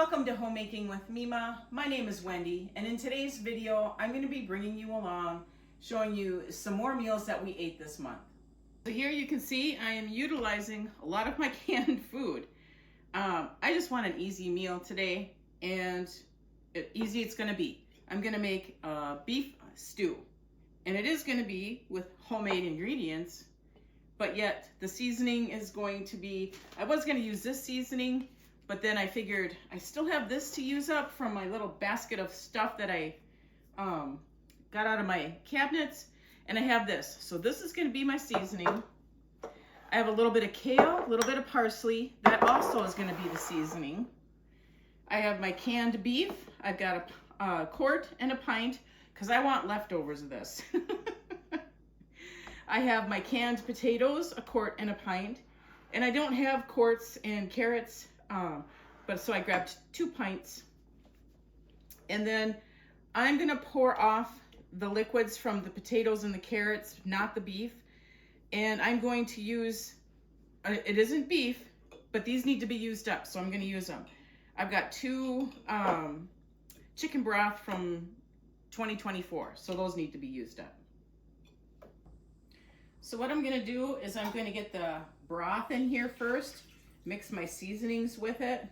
Welcome to Homemaking with Mima. My name is Wendy, and in today's video, I'm going to be bringing you along, showing you some more meals that we ate this month. So here you can see I am utilizing a lot of my canned food. I just want an easy meal today, and easy it's going to be. I'm going to make a beef stew, and it is going to be with homemade ingredients, but yet the seasoning is going to be, I was going to use this seasoning, but then I figured I still have this to use up from my little basket of stuff that I got out of my cabinets, and I have this. So this is going to be my seasoning. I have a little bit of kale, a little bit of parsley. That also is going to be the seasoning. I have my canned beef. I've got a quart and a pint because I want leftovers of this. I have my canned potatoes, a quart and a pint. And I don't have quarts and carrots, but so I grabbed 2 pints. And then I'm gonna pour off the liquids from the potatoes and the carrots, not the beef. And I'm going to use, it isn't beef, but these need to be used up, so I'm gonna use them. I've got 2 chicken broth from 2024, so those need to be used up. So what I'm gonna do is I'm gonna get the broth in here first, mix my seasonings with it.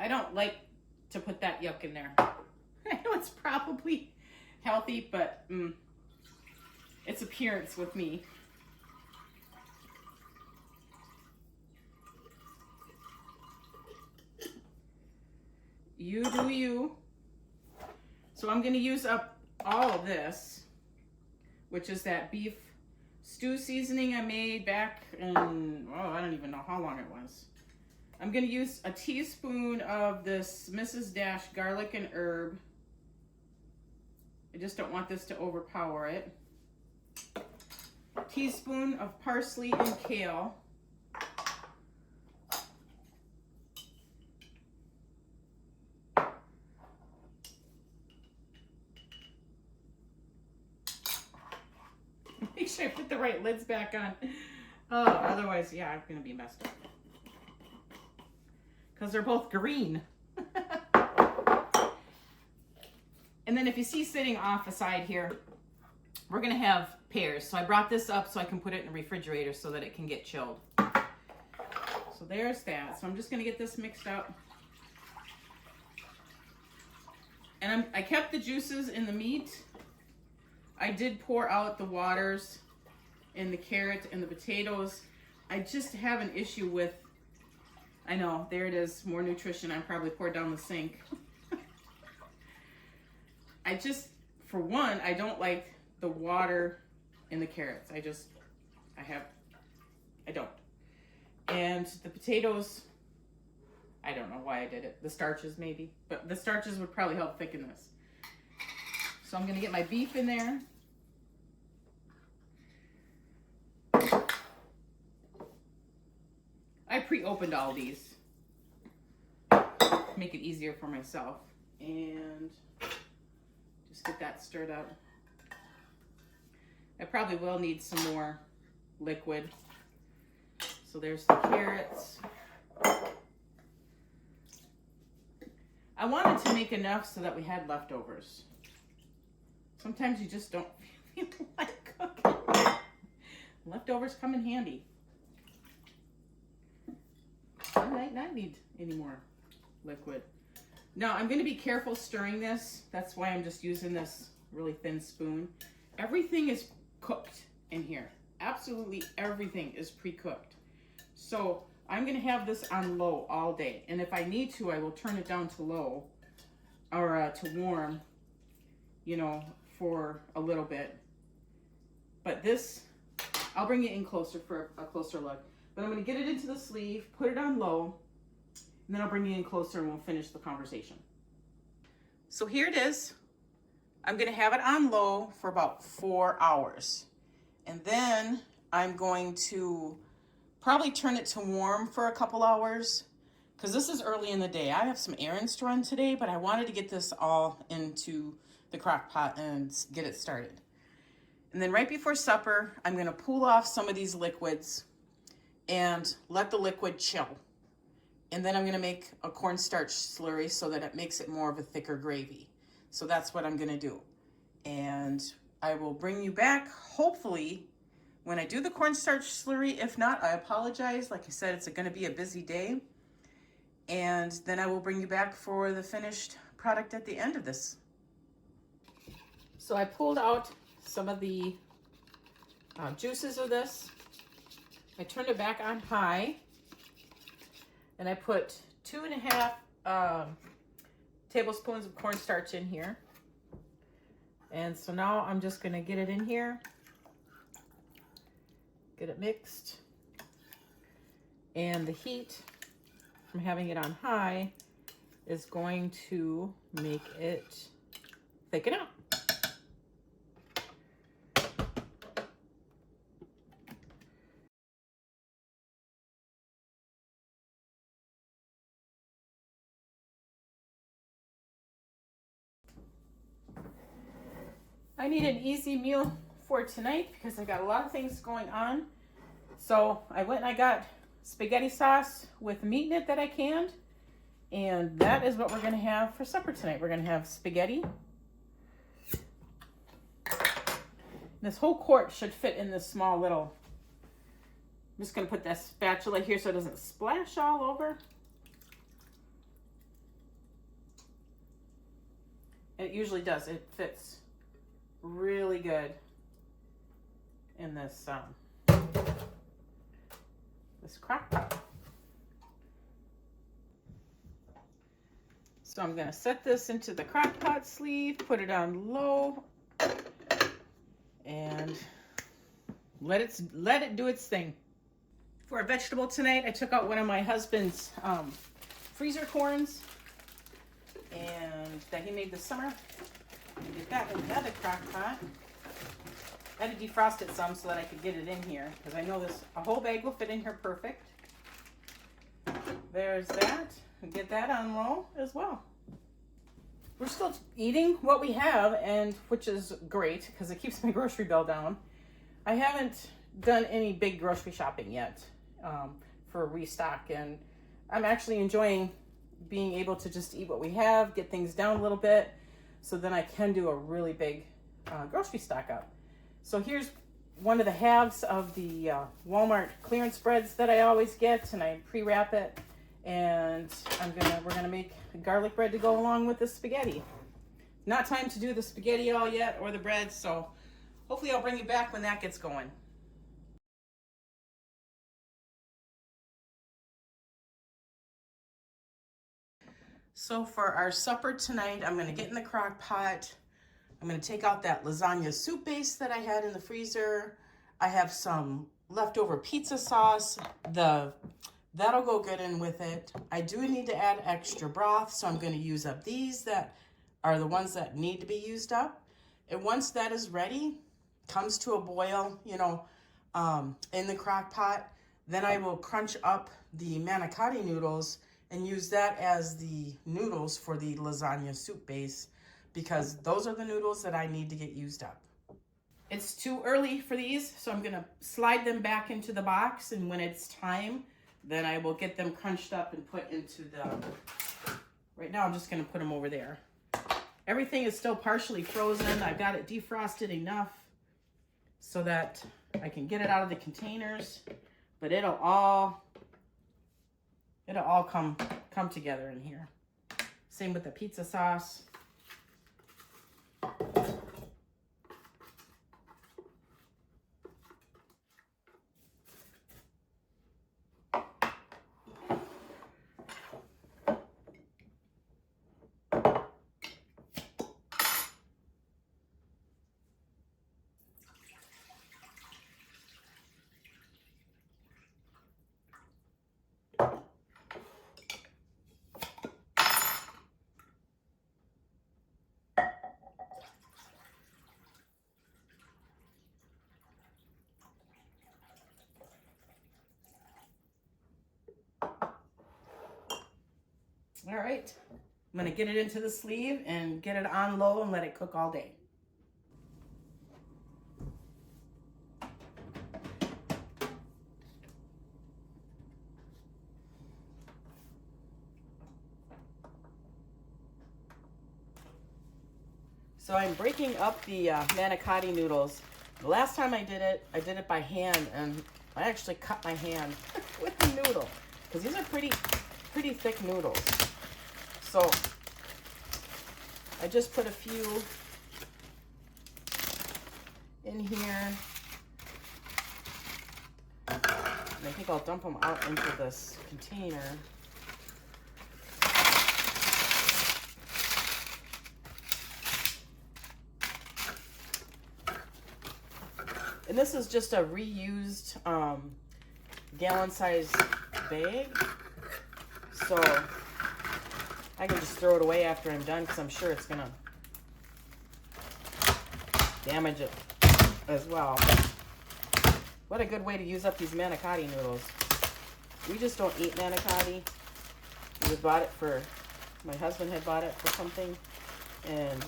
I don't like to put that yolk in there. I know it's probably healthy, but it's appearance with me. You do you. So I'm gonna use up all of this, which is that beef stew seasoning I made back in, oh, I don't even know how long it was. I'm gonna use a teaspoon of this Mrs. Dash garlic and herb. I just don't want this to overpower it. A teaspoon of parsley and kale. Make sure I put the right lids back on. Oh, otherwise, yeah, I'm gonna be messed up. Because they're both green. And then if you see sitting off aside here, we're gonna have pears. So I brought this up so I can put it in the refrigerator so that it can get chilled. So there's that. So I'm just gonna get this mixed up. And I kept the juices in the meat. I did pour out the waters in the carrot and the potatoes. I just have an issue with, I know, there it is, more nutrition. I probably poured down the sink. I just, for one, I don't like the water in the carrots. I don't. And the potatoes, I don't know why I did it. The starches maybe, but the starches would probably help thicken this. So I'm gonna get my beef in there. I pre-opened all these, make it easier for myself, and just get that stirred up. I probably will need some more liquid. So there's the carrots. I wanted to make enough so that we had leftovers. Sometimes you just don't feel like cooking. Leftovers come in handy. I might not need any more liquid. Now I'm going to be careful stirring this. That's why I'm just using this really thin spoon. Everything is cooked in here. Absolutely everything is pre-cooked. So I'm going to have this on low all day. And if I need to, I will turn it down to low or to warm, you know, for a little bit. But this, I'll bring it in closer for a closer look. But I'm going to get it into the sleeve, put it on low, and then I'll bring you in closer and we'll finish the conversation. So here it is. I'm going to have it on low for about 4 hours. And then I'm going to probably turn it to warm for a couple hours because this is early in the day. I have some errands to run today, but I wanted to get this all into the crock pot and get it started. And then right before supper, I'm going to pull off some of these liquids and let the liquid chill. And then I'm going to make a cornstarch slurry so that it makes it more of a thicker gravy. So that's what I'm going to do. And I will bring you back, hopefully, when I do the cornstarch slurry. If not, I apologize. Like I said, it's going to be a busy day. And then I will bring you back for the finished product at the end of this. So I pulled out some of the juices of this. I turned it back on high. And I put 2.5 tablespoons of cornstarch in here. And so now I'm just going to get it in here. Get it mixed. And the heat from having it on high is going to make it thicken up. I need an easy meal for tonight because I got a lot of things going on. So I went and I got spaghetti sauce with meat in it that I canned. And that is what we're going to have for supper tonight. We're going to have spaghetti. This whole quart should fit in this small little... I'm just going to put that spatula here so it doesn't splash all over. And it usually does. It fits really good in this this crock pot. So I'm going to set this into the crock pot sleeve, put it on low, and let it do its thing. For a vegetable tonight, I took out one of my husband's freezer corns and that he made this summer. And get that in the other crock pot. I had to defrost it some so that I could get it in here because I know a whole bag will fit in here perfect. There's that. And get that on low as well. We're still eating what we have, and which is great because it keeps my grocery bill down. I haven't done any big grocery shopping yet for a restock, and I'm actually enjoying being able to just eat what we have, get things down a little bit, so then I can do a really big grocery stock up. So here's one of the halves of the Walmart clearance breads that I always get, and I pre-wrap it, and we're gonna make garlic bread to go along with the spaghetti. Not time to do the spaghetti all yet or the bread, so hopefully I'll bring you back when that gets going. So for our supper tonight, I'm gonna get in the crock pot. I'm gonna take out that lasagna soup base that I had in the freezer. I have some leftover pizza sauce. That'll go good in with it. I do need to add extra broth, so I'm gonna use up these that are the ones that need to be used up. And once that is ready, comes to a boil, in the crock pot, then I will crunch up the manicotti noodles and use that as the noodles for the lasagna soup base, because those are the noodles that I need to get used up. It's too early for these, so I'm gonna slide them back into the box, and when it's time, then I will get them crunched up and put into right now I'm just gonna put them over there. Everything is still partially frozen. I've got it defrosted enough so that I can get it out of the containers, but it'll all come together in here. Same with the pizza sauce. All right, I'm gonna get it into the sleeve and get it on low and let it cook all day. So I'm breaking up the manicotti noodles. The last time I did it by hand, and I actually cut my hand with the noodle because these are pretty thick noodles. So I just put a few in here, and I think I'll dump them out into this container. And this is just a reused gallon-sized bag, so I can just throw it away after I'm done because I'm sure it's gonna damage it as well. What a good way to use up these manicotti noodles. We just don't eat manicotti. We bought it for, my husband had bought it for something, and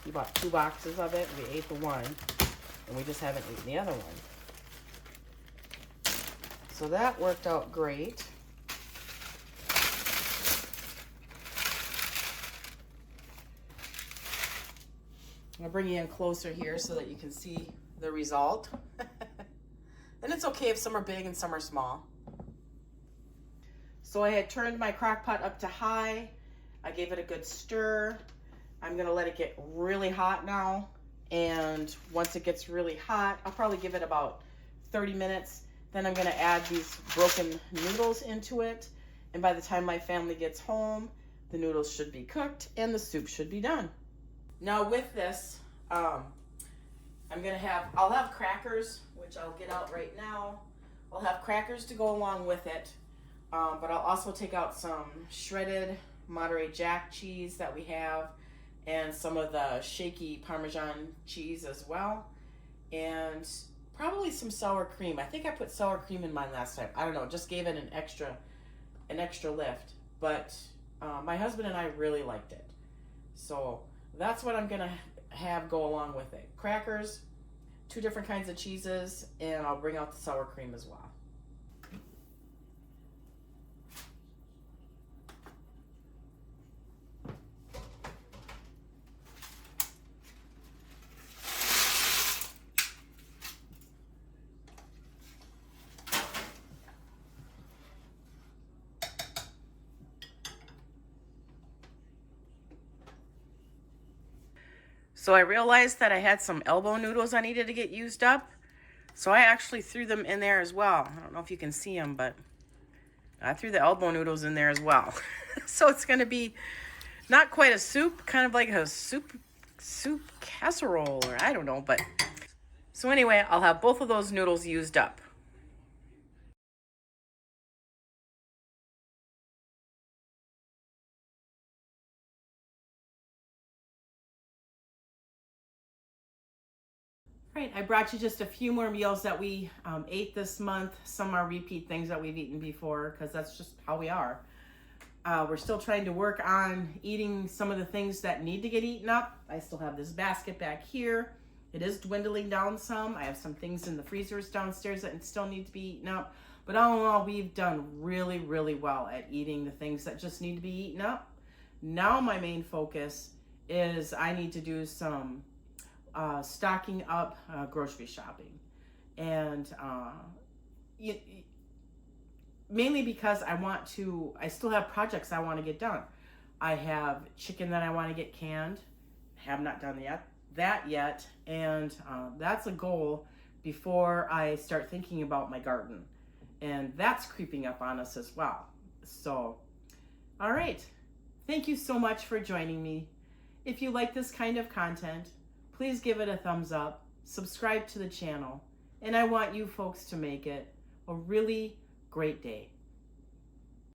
he bought 2 boxes of it. We ate the one, and we just haven't eaten the other one. So that worked out great. I'll bring you in closer here so that you can see the result. And it's okay if some are big and some are small. So I had turned my crock pot up to high. I gave it a good stir. I'm gonna let it get really hot now. And once it gets really hot, I'll probably give it about 30 minutes. Then I'm gonna add these broken noodles into it. And by the time my family gets home, the noodles should be cooked and the soup should be done. Now with this, I'll have crackers, which I'll get out right now. I'll have crackers to go along with it, but I'll also take out some shredded Monterey Jack cheese that we have, and some of the shaky Parmesan cheese as well, and probably some sour cream. I think I put sour cream in mine last time. I don't know, just gave it an extra lift, but my husband and I really liked it. So that's what I'm gonna have go along with it. Crackers, 2 different kinds of cheeses, and I'll bring out the sour cream as well. So I realized that I had some elbow noodles I needed to get used up. So I actually threw them in there as well. I don't know if you can see them, but I threw the elbow noodles in there as well. So it's going to be not quite a soup, kind of like a soup casserole, or I don't know. But so anyway, I'll have both of those noodles used up. Right, I brought you just a few more meals that we ate this month. Some are repeat things that we've eaten before because that's just how we are. We're still trying to work on eating some of the things that need to get eaten up. I still have this basket back here. It is dwindling down some. I have some things in the freezers downstairs that still need to be eaten up. But all in all, we've done really, really well at eating the things that just need to be eaten up. Now my main focus is I need to do some stocking up grocery shopping, and mainly because I still have projects I want to get done. I have chicken that I want to get canned, have not done that yet, and that's a goal before I start thinking about my garden, and that's creeping up on us as well. So, all right, thank you so much for joining me. If you like this kind of content, please give it a thumbs up, subscribe to the channel, and I want you folks to make it a really great day.